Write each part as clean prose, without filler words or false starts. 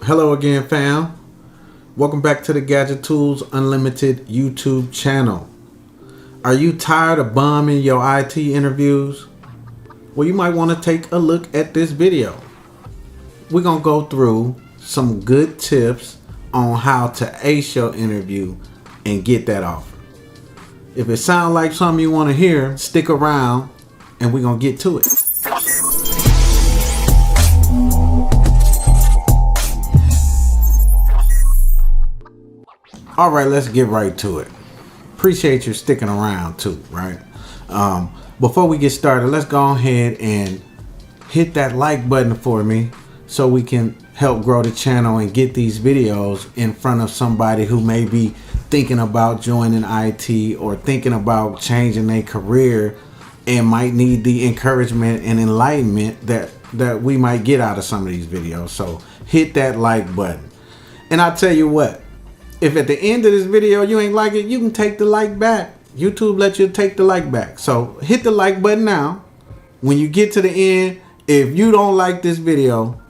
Hello again, fam. Welcome back to the Gadgetools Unlimited YouTube channel. Are you tired of bombing your IT interviews? Well, you might want to take a look at this video. We're going to go through some good tips on how to ace your interview and get that offer. If it sounds like something you want to hear, stick around and we're going to get to it. All right, let's get right to it. Appreciate you sticking around too, right? Before we get started, let's go ahead and hit that like button for me so we can help grow the channel and get these videos in front of somebody who may be thinking about joining IT or thinking about changing their career and might need the encouragement and enlightenment that we might get out of some of these videos. So hit that like button. And I'll tell you what, if at the end of this video you ain't like it, you can take the like back. YouTube lets you take the like back. So hit the like button now. When you get to the end, if you don't like this video,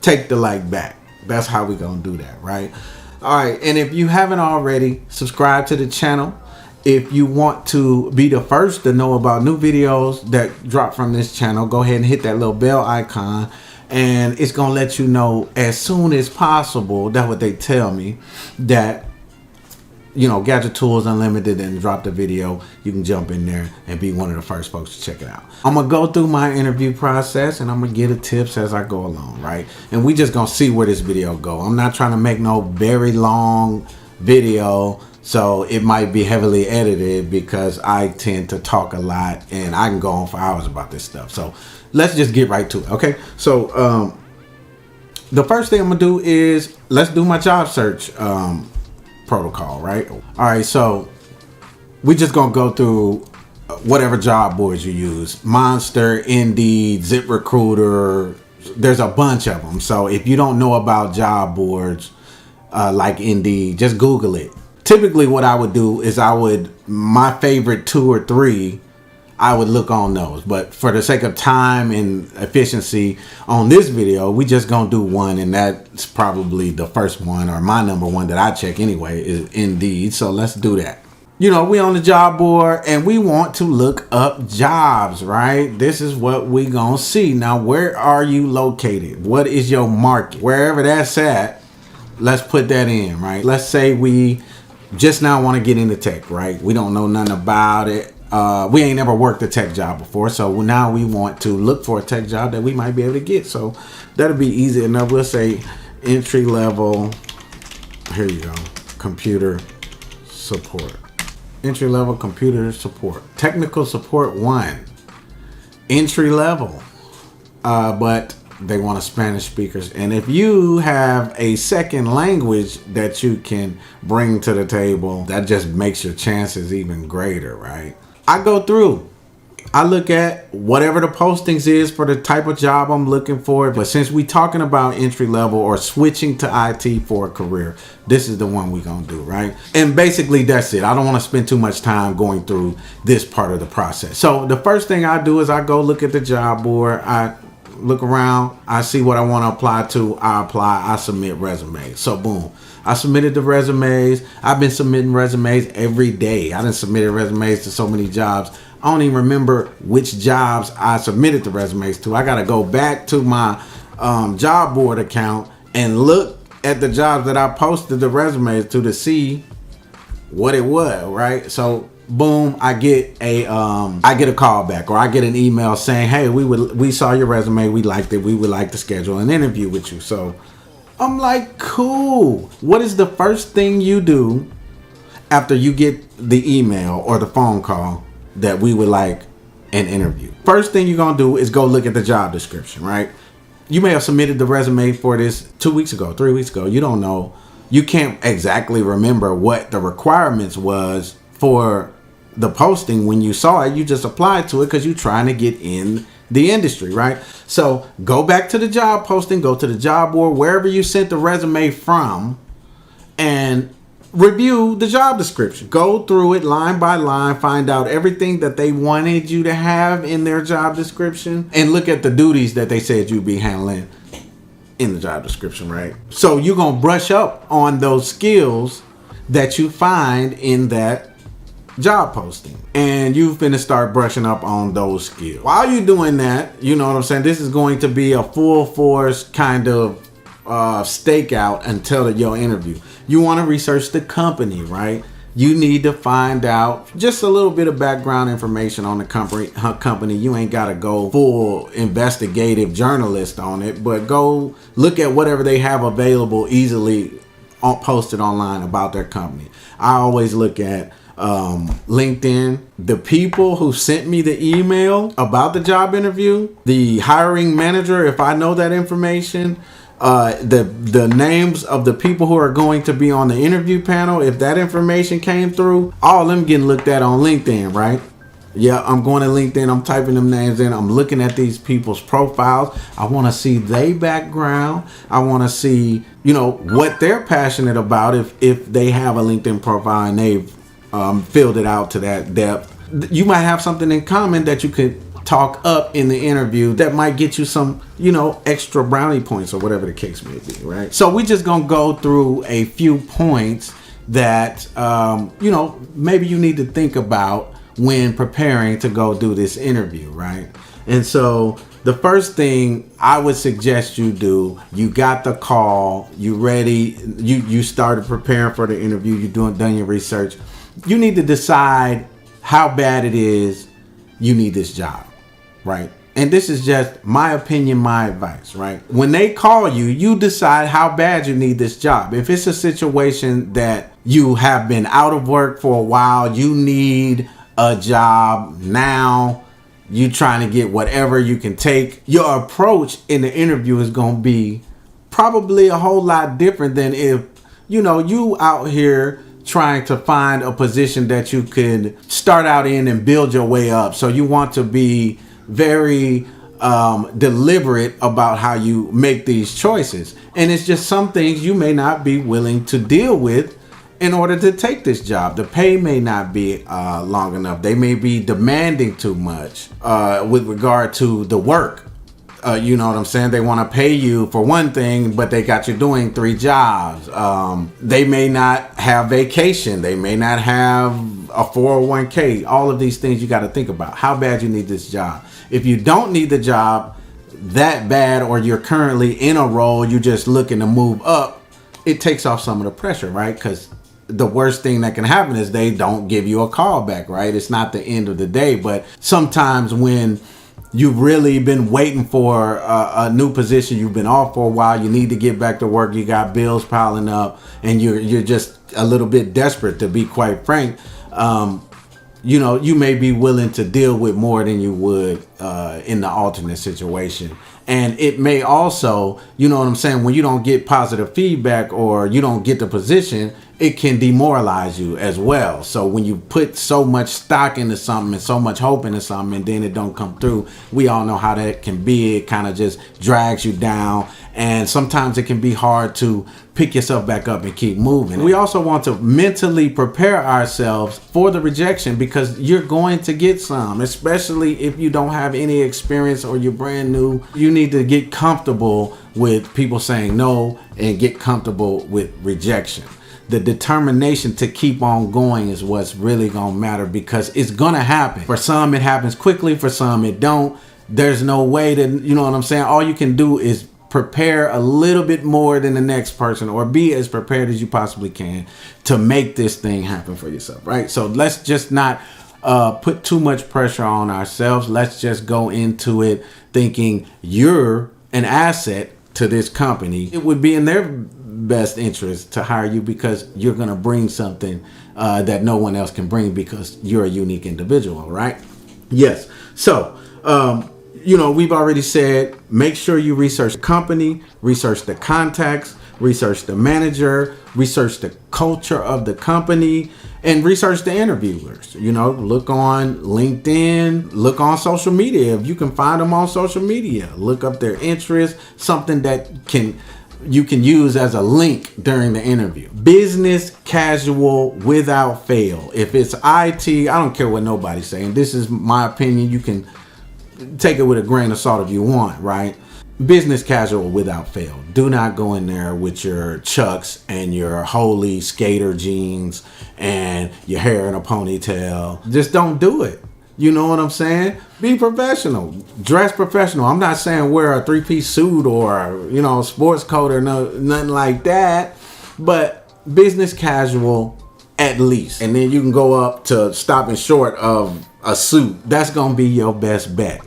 take the like back. That's how we gonna do that, right? All right, and if you haven't already, subscribe to the channel. If you want to be the first to know about new videos that drop from this channel, go ahead and hit that little bell icon. And it's gonna let you know as soon as possible. That's what they tell me, that Gadgetools Unlimited and drop the video. You can jump in there and be one of the first folks to check it out. I'm gonna go through my interview process and I'm gonna give the tips as I go along, right? And we just gonna see where this video go. I'm not trying to make no very long video, so it might be heavily edited because I tend to talk a lot and I can go on for hours about this stuff. So let's just get right to it, okay? So the first thing I'm gonna do is let's do my job search protocol, right? All right, so we just gonna go through whatever job boards you use. Monster, Indeed, ZipRecruiter, there's a bunch of them. So if you don't know about job boards like Indeed, just Google it. Typically what I would do is my favorite 2 or 3, I would look on those, but for the sake of time and efficiency on this video, we just gonna do one, and that's probably the first one, or my number one that I check anyway, is Indeed. So let's do that. We on the job board and we want to look up jobs, right? This is what we gonna see. Now, where are you located? What is your market? Wherever that's at, let's put that in, right? Let's say we just now want to get into tech, right? We don't know nothing about it. We ain't never worked a tech job before, so now we want to look for a tech job that we might be able to get. So that'll be easy enough. We'll say entry level, here you go, computer support. Entry level computer support. Technical support 1. Entry level, but they want a Spanish speakers. And if you have a second language that you can bring to the table, that just makes your chances even greater, right? I go through, I look at whatever the postings is for the type of job I'm looking for. But since we talking about entry level or switching to IT for a career, this is the one we gonna do, right? And basically that's it. I don't want to spend too much time going through this part of the process. So the first thing I do is I go look at the job board. I look around, I see what I want to apply to, I apply, I submit resumes. So boom, I submitted the resumes. I've been submitting resumes every day. I done submitted resumes to so many jobs, I don't even remember which jobs I submitted the resumes to. I gotta go back to my job board account and look at the jobs that I posted the resumes to see what it was, right? So boom, I get a call back, or I get an email saying, hey, we saw your resume, we liked it, we would like to schedule an interview with you. So I'm like, cool. What is the first thing you do after you get the email or the phone call that we would like an interview? First thing you're gonna do is go look at the job description, right? You may have submitted the resume for this 2 weeks ago, 3 weeks ago. You don't know. You can't exactly remember what the requirements was for the posting when you saw it. You just applied to it because you're trying to get in the industry, right? So go back to the job posting, go to the job board, wherever you sent the resume from, and review the job description. Go through it line by line, find out everything that they wanted you to have in their job description, and look at the duties that they said you'd be handling. in the job description, right? So you're going to brush up on those skills that you find in that job posting, and you're finna start brushing up on those skills. While you're doing that, you know what I'm saying, this is going to be a full force kind of stakeout until your interview. You want to research the company, right? You need to find out just a little bit of background information on the company. You ain't got to go full investigative journalist on it, but go look at whatever they have available easily posted online about their company. I always look at LinkedIn. The people who sent me the email about the job interview, the hiring manager, if I know that information, the names of the people who are going to be on the interview panel, if that information came through, all of them getting looked at on LinkedIn, right? Yeah, I'm going to LinkedIn, I'm typing them names in, I'm looking at these people's profiles. I want to see their background. I want to see, you know, what they're passionate about if they have a LinkedIn profile and they've filled it out to that depth. You might have something in common that you could talk up in the interview that might get you some, you know, extra brownie points or whatever the case may be, right? So we just gonna go through a few points that, you know, maybe you need to think about when preparing to go do this interview, right? And so the first thing I would suggest you do, you got the call, you ready, you started preparing for the interview, you done your research. You need to decide how bad it is you need this job, right? And this is just my opinion, my advice, right? When they call you, you decide how bad you need this job. If it's a situation that you have been out of work for a while, you need a job now, you trying to get whatever you can take, your approach in the interview is going to be probably a whole lot different than if, you know, you out here trying to find a position that you could start out in and build your way up. So you want to be very deliberate about how you make these choices. And it's just some things you may not be willing to deal with in order to take this job. The pay may not be long enough. They may be demanding too much with regard to the work. You know what I'm saying? They want to pay you for one thing, but they got you doing 3 jobs. They may not have vacation. They may not have a 401k. All of these things you got to think about. How bad you need this job. If you don't need the job that bad, or you're currently in a role, you're just looking to move up, it takes off some of the pressure, right? Because the worst thing that can happen is they don't give you a call back, right? It's not the end of the day, but sometimes when you've really been waiting for a new position, you've been off for a while, you need to get back to work, you got bills piling up, and you're just a little bit desperate, to be quite frank. You know, you may be willing to deal with more than you would in the alternate situation. And it may also, you know what I'm saying, when you don't get positive feedback or you don't get the position, it can demoralize you as well. So when you put so much stock into something and so much hope into something and then it don't come through, we all know how that can be. It kind of just drags you down. And sometimes it can be hard to pick yourself back up and keep moving. We also want to mentally prepare ourselves for the rejection, because you're going to get some, especially if you don't have any experience or you're brand new. You need to get comfortable with people saying no and get comfortable with rejection. The determination to keep on going is what's really gonna matter, because it's gonna happen. For some it happens quickly, for some it don't. There's no way to, you know what I'm saying? All you can do is prepare a little bit more than the next person, or be as prepared as you possibly can to make this thing happen for yourself, right? So let's just not put too much pressure on ourselves. Let's just go into it thinking you're an asset to this company. It would be in their best interest to hire you, because you're going to bring something that no one else can bring, because you're a unique individual, right? Yes. So, you know, we've already said, make sure you research the company, research the contacts, research the manager, research the culture of the company, and research the interviewers. You know, look on LinkedIn, look on social media. If you can find them on social media, look up their interests, something that you can use as a link during the interview. Business casual without fail. If it's IT, I don't care what nobody's saying. This is my opinion. You can take it with a grain of salt if you want, right? business casual without fail. Do not go in there with your Chucks and your holy skater jeans and your hair in a ponytail. Just don't do it. You know what I'm saying? Be professional. Dress professional. I'm not saying wear a 3-piece suit or, sports coat or nothing like that. But business casual at least. And then you can go up to stopping short of a suit. That's going to be your best bet.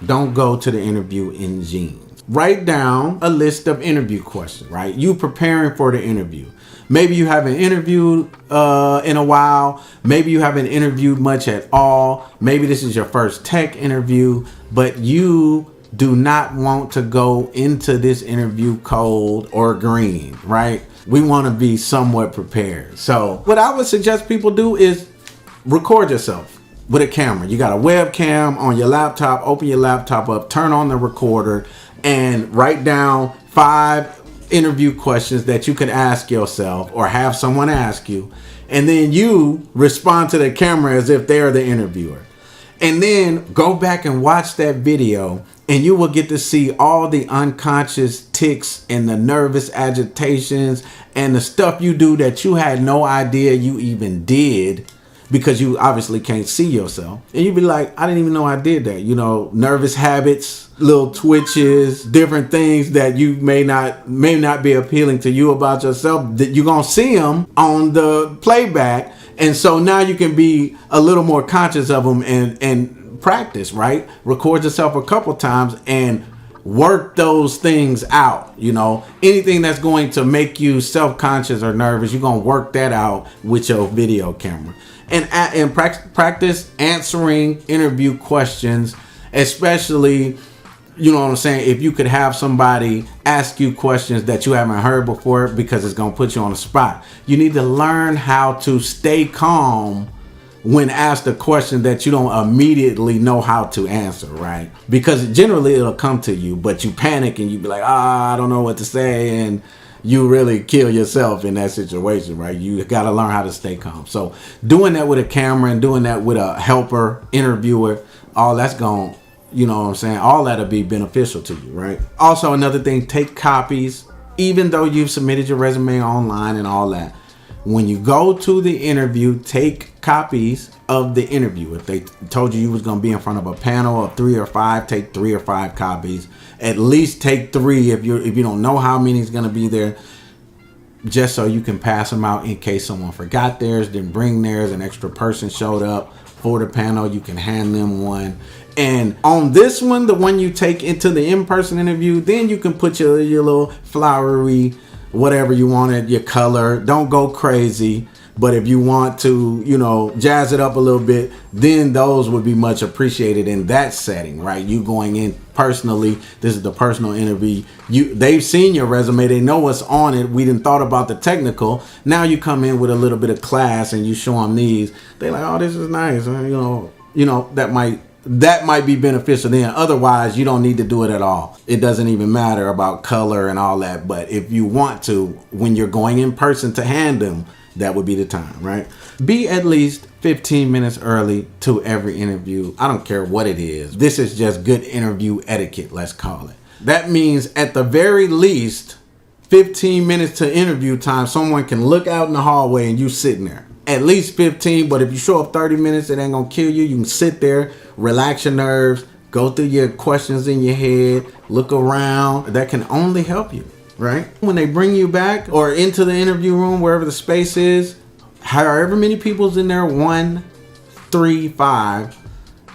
Don't go to the interview in jeans. Write down a list of interview questions, right? You preparing for the interview. Maybe you haven't interviewed in a while. Maybe you haven't interviewed much at all. Maybe this is your first tech interview, but you do not want to go into this interview cold or green, right? We want to be somewhat prepared. So what I would suggest people do is record yourself with a camera. You got a webcam on your laptop. Open your laptop up, turn on the recorder, and write down 5 interview questions that you can ask yourself or have someone ask you, and then you respond to the camera as if they're the interviewer. And then go back and watch that video, and you will get to see all the unconscious tics and the nervous agitations and the stuff you do that you had no idea you even did, because you obviously can't see yourself. And you'd be like, I didn't even know I did that. Nervous habits, little twitches, different things that you may not be appealing to you about yourself, that you're going to see them on the playback. And so now you can be a little more conscious of them and practice, right? Record yourself a couple times and work those things out. Anything that's going to make you self-conscious or nervous, you're going to work that out with your video camera. And practice answering interview questions, especially, if you could have somebody ask you questions that you haven't heard before, because it's going to put you on the spot. You need to learn how to stay calm when asked a question that you don't immediately know how to answer, right? Because generally it'll come to you, but you panic and you be like, I don't know what to say, and you really kill yourself in that situation, right? You got to learn how to stay calm. So doing that with a camera and doing that with a helper, interviewer, all that's going, all that'll be beneficial to you, right? Also, another thing, take copies, even though you've submitted your resume online and all that. When you go to the interview, take copies of the interview. If they told you was going to be in front of a panel of 3 or 5, take 3 or 5 copies. At least take 3 if you don't know how many is going to be there, just so you can pass them out in case someone forgot theirs, didn't bring theirs, an extra person showed up for the panel, you can hand them one. And on this one, the one you take into the in-person interview, then you can put your little flowery, whatever you wanted, your color. Don't go crazy. But if you want to, jazz it up a little bit, then those would be much appreciated in that setting, right? You going in personally, this is the personal interview. They've seen your resume, they know what's on it. We didn't thought about the technical. Now you come in with a little bit of class and you show them these. They're like, oh, this is nice. That might be beneficial then. Otherwise, you don't need to do it at all. It doesn't even matter about color and all that. But if you want to, when you're going in person to hand them, that would be the time, right? Be at least 15 minutes early to every interview. I don't care what it is. This is just good interview etiquette, let's call it. That means at the very least, 15 minutes to interview time, someone can look out in the hallway and you sitting there. At least 15, but if you show up 30 minutes, it ain't gonna kill you. You can sit there, relax your nerves, go through your questions in your head, look around. That can only help you, right? When they bring you back or into the interview room, wherever the space is, however many people's in there, 1, 3, 5,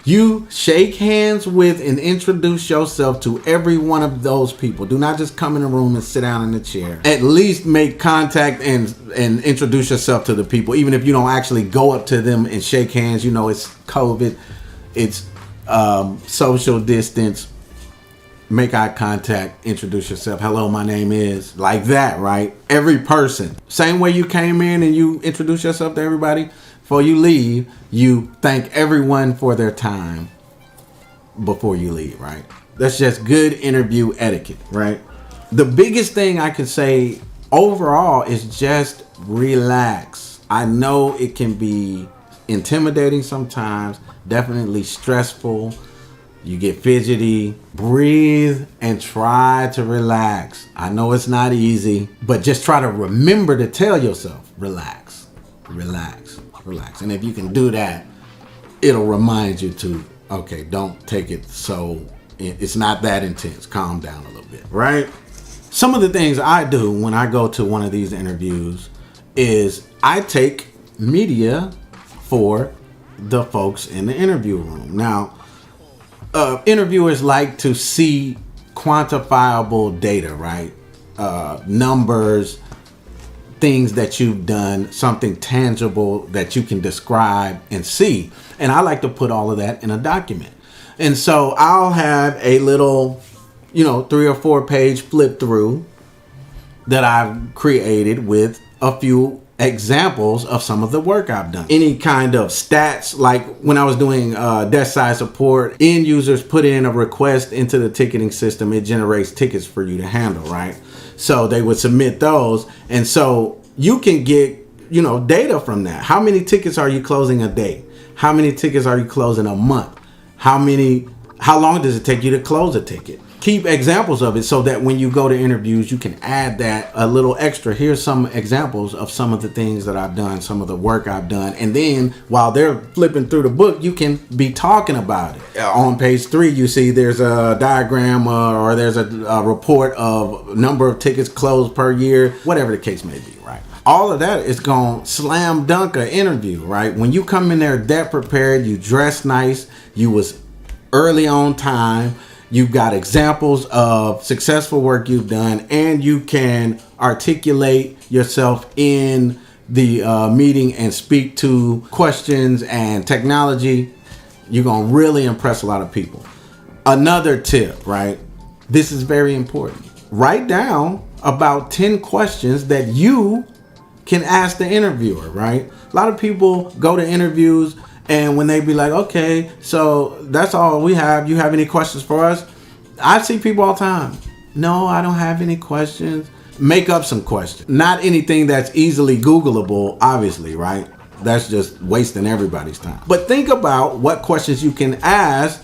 you shake hands with and introduce yourself to every one of those people. Do not just come in the room and sit down in the chair. At least make contact and introduce yourself to the people. Even if you don't actually go up to them and shake hands, it's COVID, it's social distance. Make eye contact, introduce yourself. Hello, my name is, like that, right? Every person. Same way you came in and you introduce yourself to everybody. Before you leave, you thank everyone for their time before you leave, right? That's just good interview etiquette, right? The biggest thing I can say overall is just relax. I know it can be intimidating sometimes, definitely stressful, you get fidgety, breathe and try to relax. I know it's not easy, but just try to remember to tell yourself, relax, relax, relax. And if you can do that, it'll remind you to, okay, don't take it so, it's not that intense. Calm down a little bit, right? Some of the things I do when I go to one of these interviews is I take media for the folks in the interview room. Now, interviewers like to see quantifiable data, right? Numbers, things that you've done, something tangible that you can describe and see. And I like to put all of that in a document. And so I'll have a little, 3 or 4 page flip through that I've created with a few examples of some of the work I've done. Any kind of stats, like when I was doing desk side support, end users put in a request into the ticketing system, it generates tickets for you to handle, right? So they would submit those, and so you can get data from that. How many tickets are you closing a day? How many tickets are you closing a month? How long does it take you to close a ticket? Keep examples of it so that when you go to interviews, you can add that a little extra. Here's some examples of some of the things that I've done, some of the work I've done. And then while they're flipping through the book, you can be talking about it. On page 3, you see there's a diagram or there's a report of number of tickets closed per year, whatever the case may be, right? All of that is going to slam dunk an interview, right? When you come in there that prepared, you dress nice, you was early on time, you've got examples of successful work you've done, and you can articulate yourself in the meeting and speak to questions and technology, you're going to really impress a lot of people. Another tip, right? This is very important. Write down about 10 questions that you can ask the interviewer, right? A lot of people go to interviews and when they be like, okay, so that's all we have. You have any questions for us? I see people all the time. No, I don't have any questions. Make up some questions. Not anything that's easily Googleable, obviously, right? That's just wasting everybody's time. But think about what questions you can ask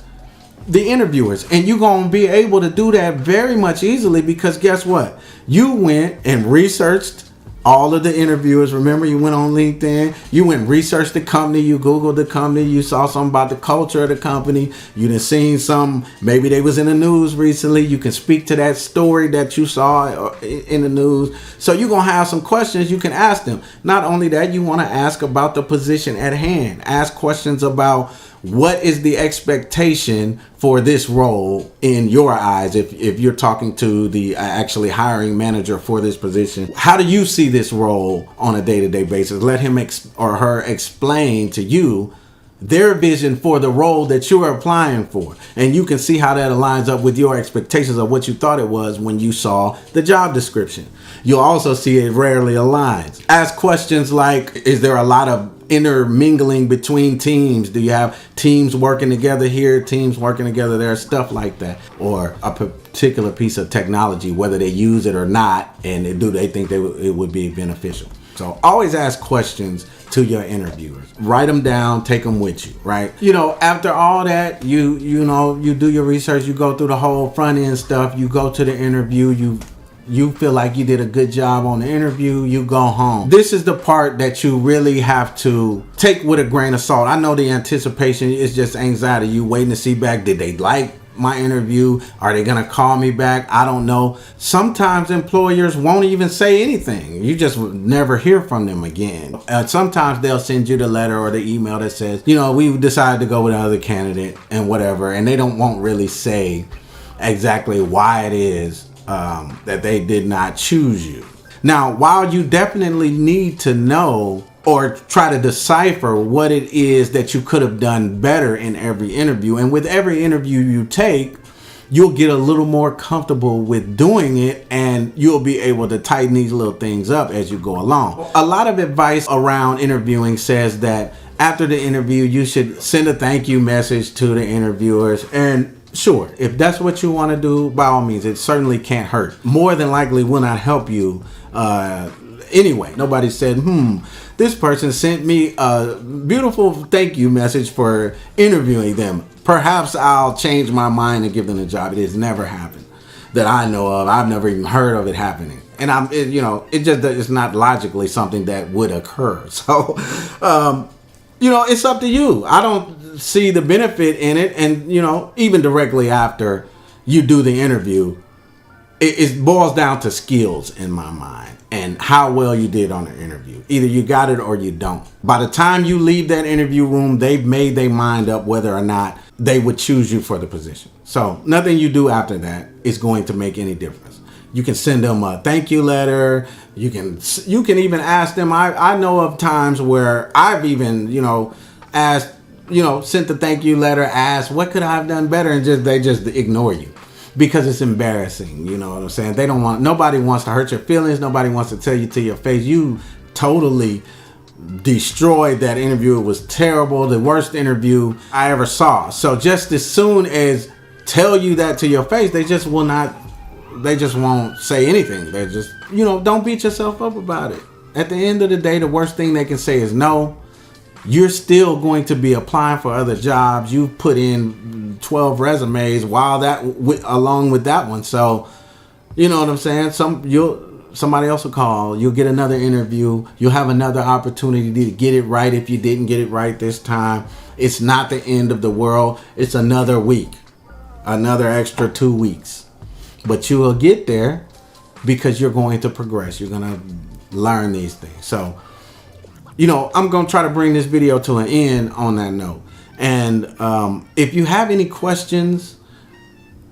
the interviewers. And you're going to be able to do that very much easily because guess what? You went and researched all of the interviewers. Remember, you went on LinkedIn, you went and researched the company, you Googled the company, you saw something about the culture of the company, you done seen some, maybe they was in the news recently, you can speak to that story that you saw in the news. So you're going to have some questions you can ask them. Not only that, you want to ask about the position at hand. Ask questions about what is the expectation for this role in your eyes if you're talking to the actually hiring manager for this position. How do you see this role on a day-to-day basis? Let him or her explain to you their vision for the role that you're applying for. And you can see how that aligns up with your expectations of what you thought it was when you saw the job description. You'll also see it rarely aligns. Ask questions like, is there a lot of intermingling between teams? Do you have teams working together here, teams working together there, stuff like that? Or a particular piece of technology, whether they use it or not, and do they think it would be beneficial? So always ask questions to your interviewers. Write them down, take them with you, right? After all that, you do your research, you go through the whole front end stuff, you go to the interview, you feel like you did a good job on the interview, you go home. This is the part that you really have to take with a grain of salt. I know the anticipation is just anxiety. You waiting to see back. Did they like my interview? Are they going to call me back? I don't know. Sometimes employers won't even say anything. You just never hear from them again. Sometimes they'll send you the letter or the email that says, we decided to go with another candidate and whatever. And they won't really say exactly why it is that they did not choose you. Now, while you definitely need to know or try to decipher what it is that you could have done better in every interview, and with every interview you take, you'll get a little more comfortable with doing it, and you'll be able to tighten these little things up as you go along. A lot of advice around interviewing says that after the interview, you should send a thank you message to the interviewers. And sure, if that's what you want to do, by all means, it certainly can't hurt. More than likely will not help you anyway, nobody said, this person sent me a beautiful thank you message for interviewing them. Perhaps I'll change my mind and give them a job. It has never happened that I know of. I've never even heard of it happening. And it's not logically something that would occur. So, it's up to you. I don't see the benefit in it. And, even directly after you do the interview, it boils down to skills in my mind and how well you did on the interview. Either you got it or you don't. By the time you leave that interview room, they've made their mind up whether or not they would choose you for the position. So nothing you do after that is going to make any difference. You can send them a thank you letter. You can even ask them. I know of times where I've even, asked, sent the thank you letter, asked, what could I have done better? And they just ignore you because it's embarrassing. You know what I'm saying? Nobody wants to hurt your feelings. Nobody wants to tell you to your face, you totally destroyed that interview. It was terrible. The worst interview I ever saw. So just as soon as tell you that to your face, they just won't say anything. They're just, don't beat yourself up about it. At the end of the day, the worst thing they can say is no. You're still going to be applying for other jobs. You put in 12 resumes along with that one. So, you know what I'm saying? Somebody else will call. You'll get another interview. You'll have another opportunity to get it right if you didn't get it right this time. It's not the end of the world. It's another week. Another extra 2 weeks. But you will get there because you're going to progress. You're going to learn these things. So, I'm going to try to bring this video to an end on that note. And if you have any questions,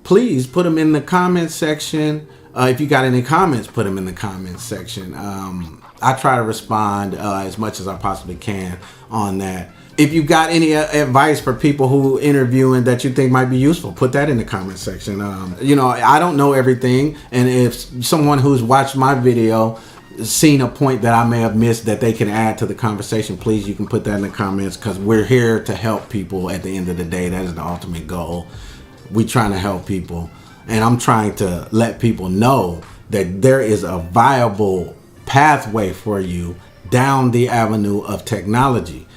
please put them in the comments section. If you got any comments, put them in the comments section. I try to respond as much as I possibly can on that. If you got any advice for people who interviewing that you think might be useful, put that in the comment section. I don't know everything. And if someone who's watched my video seen a point that I may have missed that they can add to the conversation, please, you can put that in the comments, because we're here to help people at the end of the day. That is the ultimate goal. We're trying to help people. And I'm trying to let people know that there is a viable pathway for you down the avenue of technology.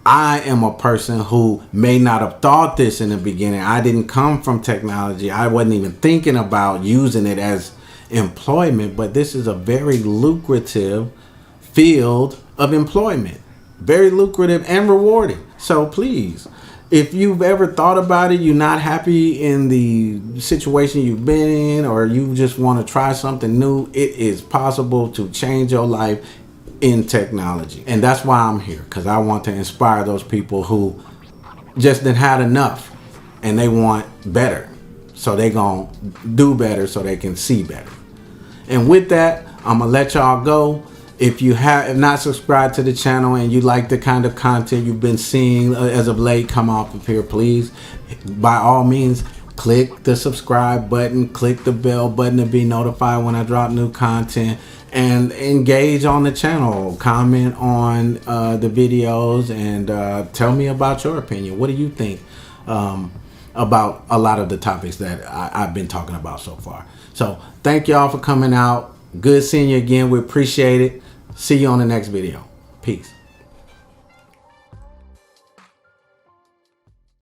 I am a person who may not have thought this in the beginning. I didn't come from technology. I wasn't even thinking about using it as employment, but this is a very lucrative field of employment. Very lucrative and rewarding. So please, if you've ever thought about it, you're not happy in the situation you've been in, or you just want to try something new, it is possible to change your life in technology. And that's why I'm here, because I want to inspire those people who just didn't had enough and they want better. So they gonna do better so they can see better. And with that, I'm gonna let y'all go. If you have not subscribed to the channel and you like the kind of content you've been seeing as of late, come off of here, please. By all means, click the subscribe button, click the bell button to be notified when I drop new content, and engage on the channel. Comment on the videos and tell me about your opinion. What do you think about a lot of the topics that I've been talking about so far? So thank y'all for coming out. Good seeing you again. We appreciate it. See you on the next video. Peace.